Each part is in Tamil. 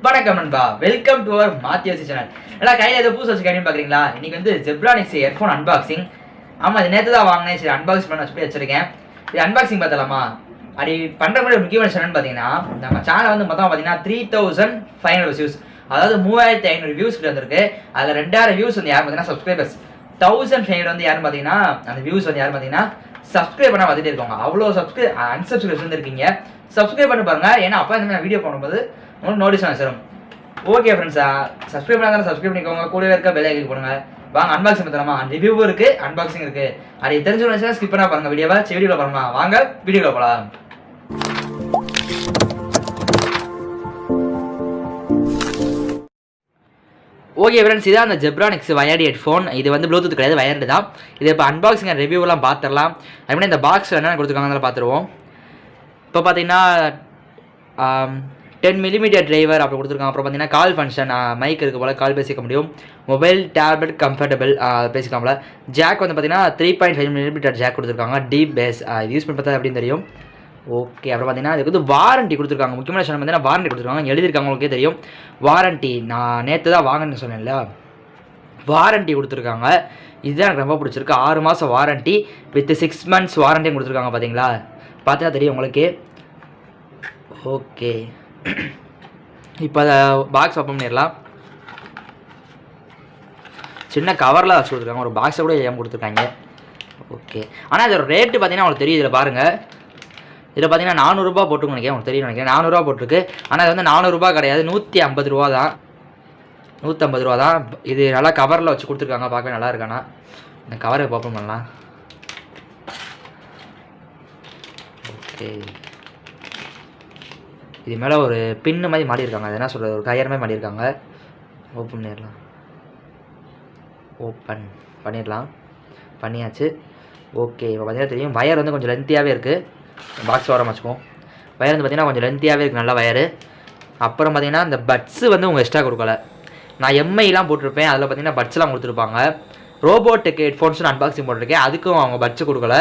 வணக்கம் நண்பா, welcome to our Maathiyosi channel. எல்லாம் கையில் ஏதோ பூசு வச்சு கேட்டு பார்க்குறீங்களா? இன்னைக்கு வந்து ஜெப்ரானிக்ஸ் எர்ஃபோன் அன்பாக்சிங். ஆமாம், இது நேற்று தான் வாங்கினேன். சரி, அன்பாக்ஸ் பண்ண சொல்லி வச்சிருக்கேன். இது அன்பாக்சிங் பார்த்தலாமா? அப்படி பண்ணுற மாதிரி ஒரு முக்கியமான சேனல் பார்த்தீங்கன்னா, நம்ம சேனல் வந்து மொத்தமாக பார்த்தீங்கன்னா 3500 வியூஸ், அதாவது 3500 வியூஸ் வந்திருக்கு. அதில் 2000 வியூஸ் வந்து யார் பார்த்தீங்கன்னா சப்ஸ்கிரைபர்ஸ். 1500 வந்து யாருன்னு பார்த்தீங்கன்னா அந்த வியூஸ் வந்து யார் பார்த்தீங்கன்னா சப்ஸ்கிரைப் பண்ண வந்துட்டே இருக்காங்க. அவ்வளோ அன்சப்ஸ்கிரைப்ஸ் வந்து இருக்கீங்க. சப்ஸ்கிரைப் பண்ணி பாருங்க, ஏன்னா அப்போ இந்த மாதிரி வீடியோ பண்ணும்போது உங்களுக்கு நோட்டீஸ் ஆகும் சார். ஓகே ஃப்ரெண்ட்ஸா, சப்ஸ்கிரைப் பண்ணாதான் சப்ஸ்கிரைப் பண்ணிக்கோங்க. கூடவே இருக்க பெல் ஐக்கன் போடுங்க. வாங்க அன்பாக்சிங் பண்ணலாமா? ரிவ்யூவும் இருக்கு, அன்பாக்சிங் இருக்கு. அது தெரிஞ்சு ஸ்கிப் பண்ணா பாருங்க வீடியோவை. வீடியோவில் பாருங்க. வாங்க வீடியோவில் போகலாம். ஓகே ஃப்ரெண்ட்ஸ், இதான் அந்த ஜெப்ரானிக்ஸ் வயர்டு ஹெட்ஃபோன். இது வந்து ப்ளூடூத் கிடையாது, வயர்டு தான். இது இப்போ அன்பாக்சிங் அண்ட் ரிவ்யூலாம் பார்த்துடலாம். அதுமாதிரி இந்த பாக்ஸில் என்னென்ன கொடுத்துருக்காங்க பார்த்துருவோம். இப்போ பார்த்தீங்கன்னா 10mm டிரைவர் அப்படி கொடுத்துருக்காங்க. அப்புறம் பார்த்தீங்கன்னா கால் ஃபங்க்ஷன், மைக் இருக்க போல் கால் பேசிக்க முடியும். மொபைல் டேப்லெட் கம்ஃபர்டபுள் பேசிக்காமல. ஜாக் வந்து பார்த்தீங்கன்னா 3.5mm ஜாக் கொடுத்துருக்காங்க. டீப் பேஸ் இது யூஸ் பண்ணி பார்த்தா அப்படின்னு தெரியும். ஓகே, அப்புறம் பார்த்தீங்கன்னா இதுக்கு வந்து வாரண்ட்டி கொடுத்துருக்காங்க. முக்கியமான விஷயம் பார்த்தீங்கன்னா வாரண்ட்டி கொடுத்துருக்காங்க. எழுதியிருக்காங்க, உங்களுக்கே தெரியும் வாரண்ட்டி. நான் நேற்று தான் வாங்கன்னு சொன்னேன்ல, வாரண்ட்டி கொடுத்துருக்காங்க. இதுதான் எனக்கு ரொம்ப பிடிச்சிருக்கு. 6 மாதம் வாரண்ட்டி வித் 6 months வாரண்ட்டியும் கொடுத்துருக்காங்க. பார்த்தீங்களா, பார்த்தா தெரியும் உங்களுக்கு. ஓகே, இப்போ அதை பாக்ஸ் ஓப்பன் பண்ணிடலாம். சின்ன கவரில் வச்சு கொடுத்துருக்காங்க, ஒரு பாக்ஸை கூட ஏன் கொடுத்துருக்காங்க. ஓகே, ஆனால் இதோட ரேட்டு பார்த்தீங்கன்னா உங்களுக்கு தெரியும். இதில் பாருங்கள், இதில் பார்த்தீங்கன்னா 400 ரூபா போட்டுருக்கு நினைக்கிறேன். உங்களுக்கு தெரியும் நினைக்கிறேன். 400 ரூபா போட்டிருக்கு. ஆனால் இது வந்து 400 ரூபா கிடையாது, 150 ரூபா தான். 150 ரூபா தான். இது நல்லா கவரில் வச்சு கொடுத்துருக்காங்க. பார்க்க நல்லா இருக்கானா? இந்த கவரை ஓப்பன் பண்ணலாம். ஓகே, இது மேலே ஒரு பின்னு மாதிரி மாட்டியிருக்காங்க. அது என்ன சொல்கிறது, ஒரு கயிறு மாதிரி மாட்டியிருக்காங்க. ஓப்பன் பண்ணிடலாம். ஓப்பன் பண்ணிடலாம். பண்ணியாச்சு. ஓகே, இப்போ பார்த்தீங்கன்னா தெரியும் வயர் வந்து கொஞ்சம் லென்த்தியாகவே இருக்குது. பாக்ஸ் வர வச்சுக்குவோம். வயர் வந்து பார்த்தீங்கன்னா கொஞ்சம் லென்த்தியாகவே இருக்குது, நல்ல வயரு. அப்புறம் பார்த்தீங்கன்னா இந்த பட்ஸு வந்து உங்கள் எக்ஸ்ட்ரா கொடுக்கல. நான் எம்ஐலாம் போட்டிருப்பேன், அதில் பார்த்தீங்கன்னா பட்ஸ்லாம் கொடுத்துருப்பாங்க. ரோபோட்டுக்கு ஹெட்ஃபோன்ஸுன்னு அன்பாக்சிங் போட்டிருக்கேன், அதுக்கும் அவங்க பட்ஸு கொடுக்கல.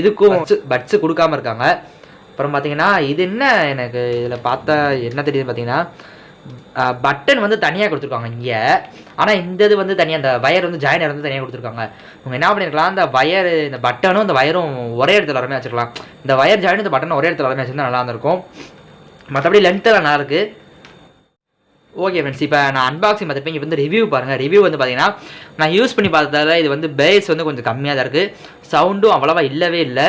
இதுக்கும் பட்ஸு கொடுக்காமல் இருக்காங்க. அப்புறம் பார்த்தீங்கன்னா இது என்ன, எனக்கு இதில் பார்த்தா என்ன தெரியுது பார்த்தீங்கன்னா பட்டன் வந்து தனியாக கொடுத்துருக்காங்க இங்கே. ஆனால் இந்த இது வந்து தனியாக, அந்த வயர் வந்து ஜாயினர் வந்து தனியாக கொடுத்துருக்காங்க. அவங்க என்ன பண்ணியிருக்கலாம், இந்த வயர், இந்த பட்டனும் இந்த வயரும் ஒரே இடத்துல வரமே வச்சுக்கலாம். இந்த வயர் ஜாயின் இந்த பட்டன் ஒரே இடத்துல வரமே வச்சுருந்தா நல்லா இருந்திருக்கும். மற்றபடி லென்த்தில் நல்லா இருக்குது. ஓகே ஃப்ரெண்ட்ஸ், இப்போ நான் அன்பாக்சிங் பார்த்துருப்பேன். இப்போ வந்து ரிவ்யூ பாருங்கள். ரிவ்யூ வந்து பார்த்தீங்கன்னா நான் யூஸ் பண்ணி பார்த்ததால இது வந்து பேஸ் வந்து கொஞ்சம் கம்மியாக தான் இருக்குது. சவுண்டும் அவ்வளோவா இல்லவே இல்லை.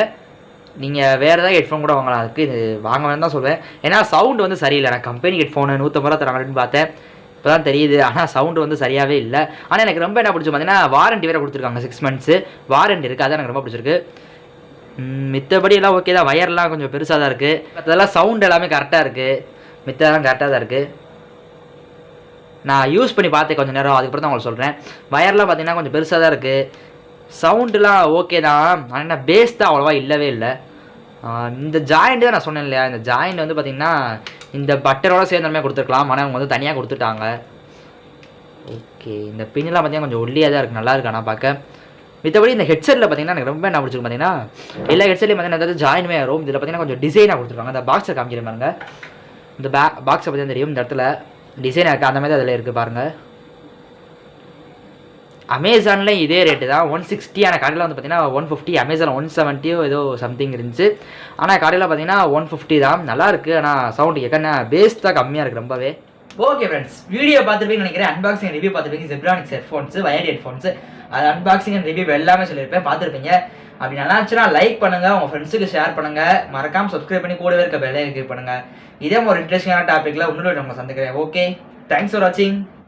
நீங்கள் வேறு ஏதாவது ஹெட்ஃபோன் கூட வாங்கலாம், அதுக்கு இது வாங்க வேணும் தான் சொல்வேன். ஏன்னா சவுண்டு வந்து சரியில்லை. நான் கம்பெனி ஹெட்ஃபோனு 150 ரூபா தராங்கன்னு பார்த்தேன், இப்போ தான் தெரியுது. ஆனால் சவுண்டு வந்து சரியாகவே இல்லை. ஆனால் எனக்கு ரொம்ப என்ன பிடிச்சி பார்த்தீங்கன்னா வாரண்ட்டி வேறு கொடுத்துருக்காங்க. 6 months வாரண்ட்டி இருக்குது, அதான் எனக்கு ரொம்ப பிடிச்சிருக்கு. மித்தபடி எல்லாம் ஓகே தான். வயர்லாம் கொஞ்சம் பெருசாக தான் இருக்குது. அதெல்லாம் சவுண்ட் எல்லாமே கரெக்டாக இருக்குது. மித்ததெல்லாம் கரெக்டாக தான் இருக்குது. நான் யூஸ் பண்ணி பார்த்தேன் கொஞ்சம் நேரம், அதுக்கப்புறம் தான் உங்களுக்கு சொல்கிறேன். வயர்லாம் பார்த்தீங்கன்னா கொஞ்சம் பெருசாக தான் இருக்குது. சவுண்டுலாம் ஓகே தான், ஆனால் என்ன பேஸ் தான் அவ்வளோவா இல்லவே இல்லை. இந்த ஜாயிண்ட் தான் நான் சொன்னேன் இல்லையா, இந்த ஜாயிண்ட் வந்து பார்த்திங்கன்னா இந்த பட்டரோட சேர்ந்த கொடுத்துருக்கலாம், ஆனால் அவங்க வந்து தனியாக கொடுத்துட்டாங்க. ஓகே, இந்த பின்னெலாம் பார்த்தீங்கன்னா கொஞ்சம் ஒல்லியாக தான் இருக்குது, நல்லா இருக்கு. ஆனால் பார்க்க மித்தபடி இந்த ஹெட்செட்டில் பார்த்தீங்கன்னா எனக்கு ரொம்ப என்ன பிடிச்சிருக்கு பார்த்தீங்கன்னா, எல்லா ஹெட்செட்லையும் பார்த்தீங்கன்னா ஏதாவது ஜாயின்மே வரும். இதில் பார்த்தீங்கன்னா கொஞ்சம் டிசைனாக கொடுத்துருக்காங்க. இந்த பாக்ஸை காமிக்கிற பாருங்க, இந்த பாக்ஸை பற்றி தெரியும். இந்த இடத்துல டிசைன் இருக்குது, அந்த மாதிரி அதில் இருக்குது பாருங்கள். அமேசானில் இதே ரேட்டு தான் 160. ஆனால் கடையில் வந்து பார்த்தீங்கன்னா 150. அமேசானில் 170 ஏதோ சம்திங் இருந்துச்சு. ஆனால் கடையில் பார்த்தீங்கன்னா 150 தான். நல்லா இருக்குது. ஆனால் சவுண்டு கேட்கனா பேஸ் தான் கம்மியாக இருக்குது ரொம்பவே. ஓகே ஃப்ரெண்ட்ஸ், வீடியோ பார்த்துருப்பீங்கன்னு நினைக்கிறேன். அன்பாக்சிங் ரிவ்யூ பார்த்துருப்பீங்க. ஜெப்ரானிக்ஸ் ஹெட்ஃபோன்ஸ், வயர்டு ஹெட்ஃபோன்ஸ், அது அன்பாக்சிங் அண்ட் ரிவ்யூ எல்லாமே சொல்லியிருப்பேன், பார்த்துருப்பீங்க. அப்படி நல்லா இருந்துச்சுன்னா லைக் பண்ணுங்கள், உங்கள் ஃப்ரெண்ட்ஸுக்கு ஷேர் பண்ணுங்கள், மறக்காமல் சப்ஸ்கிரைப் பண்ணி கூடவே இருக்க பெல் ஐக்கன் கிளிக் பண்ணுங்கள். இதே ஒரு இன்ட்ரெஸ்டிங்கான டாப்பிக்கில் உங்களோட நம்ம சந்திக்கிறேன். ஓகே, தேங்க்ஸ் ஃபார் வாட்சிங்.